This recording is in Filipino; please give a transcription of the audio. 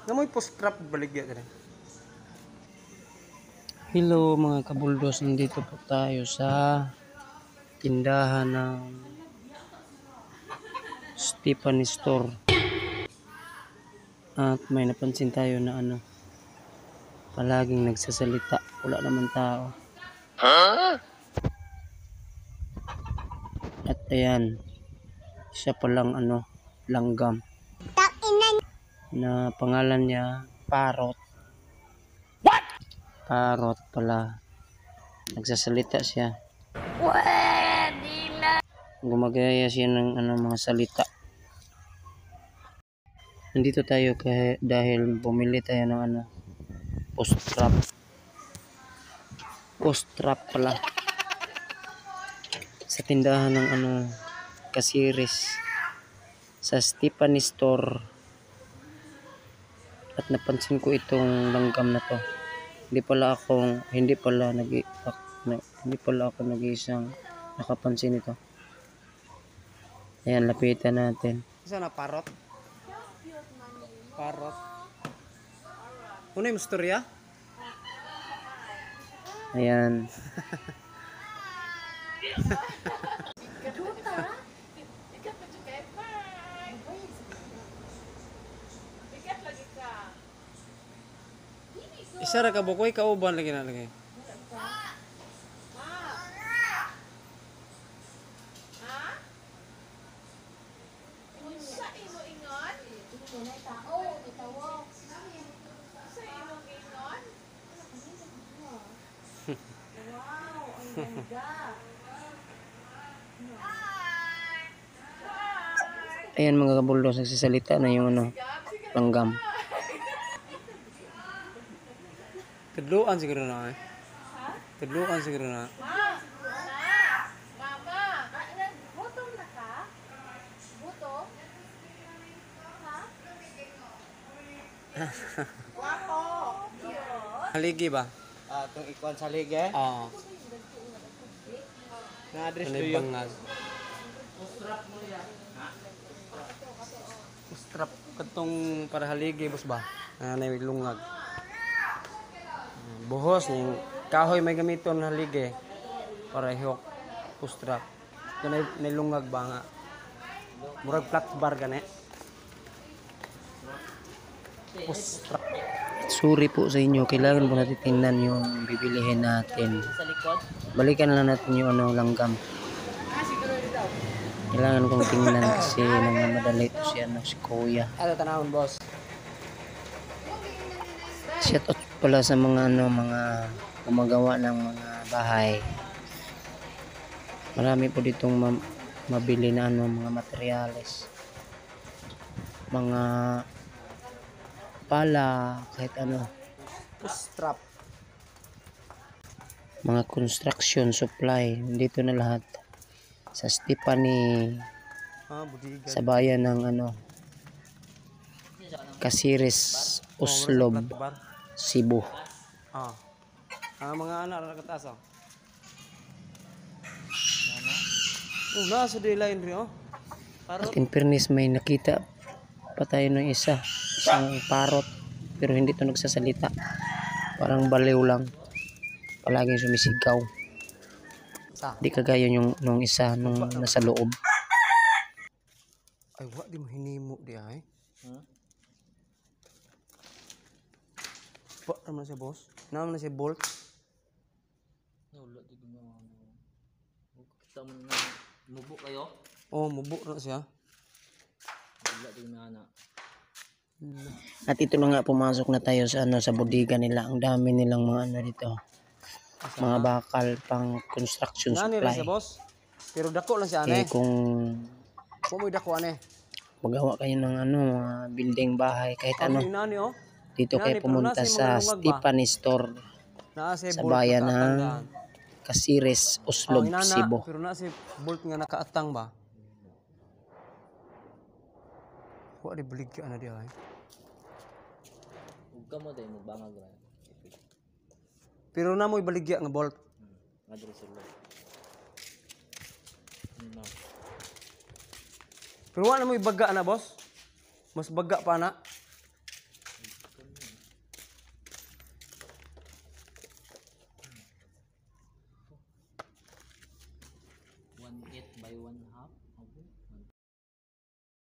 Namoy post-trap baligya ka rin. Hello mga kabuldos, nandito po tayo sa tindahan ng Stephanie Store. At may napansin tayo na palaging nagsasalita, wala naman tao. At ayan, siya palang langgam na pangalan niya Parrot. Parrot pala. Nagsasalita siya. Gumagaya siya ng mga salita. Nandito tayo dahil bumili tayo ng post-trap. Post-trap pala. Sa tindahan ng kasiris sa Stephanie Store. At napansin ko itong langgam na to. Hindi pala ako nag-iisang nakapansin ito. Ayan, lapitan natin. Isa na parrot? Parrot. Ano yung istorya? Ayan. Isa ra ka bukoy kauban lagi na lagi. Ayan mga kabuldos, nagsasalita na yung langgam. Tudluan siguro na eh. Tudluan siguro na. Mama, gutom na ka? Gutom? Ha? Wapo. Haligi ba? Itong ikuan sa lige. Oo. Na-address Ano to yung you. bangag? Strap katong para haligi boss ba? May lungag. Buhos yung kahoy may gamiton haligi para ihok pustrap. Ito na lungag ba nga? Murag flat bar gani. Pustrap. Sorry po sa inyo, kailangan po natin tingnan yung bibilihin natin. Balikan lang natin yung langgam. Kailangan kong tingnan kasi nangamadali ito si Kuya. Ano tanawon boss? Shout out pala sa mga mga gumagawa ng mga bahay. Marami po ditong mabili na mga materyales. Mga pala, kahit Pustrap. mga construction supply, dito na lahat sa Stephanie, Budigan. sa bayan ng Kasiris, Uslob, Flat bar. Cebu. Ang mga anak na nakataas oh. Nasa di line rin oh. At in fairness, may nakita pa tayo ng isang parrot, pero hindi to nagsasalita, parang baliw lang, palaging sumisigaw, di kagaya nung isa nung nasa loob. Ay wa di mo hinimo di ay. Pa naman siya boss. Naman na siya bolt. Wala di ginawa mo. Kita mo na mubo kayo. Oh, mubo na siya. Wala di na. At ito na nga, pumasok na tayo sa sa bodega nila. Ang dami nilang mga dito, mga bakal pang construction Nani ra supply. siya boss. Pero dako lang siya Eh ane. kung Kumoy dako ane. magawa kayo ng mga building bahay, kahit Nani oh. dito kayo Nani, pero pumunta nasa sa mga lungag ba? Stephanie Store Naa siya sa bolt bayan ng nakatanggan. Kasiris, Uslob, Inana, Cebu. pero na si bolt nga nakaatang ba? Wa di baligya na di ay. Ug kamo day mo bangag ra. Pero na mo'y baligya nga bolt. Address sila. No. Pero wala mo'y baga na boss. Mas baga pa na. Taiwan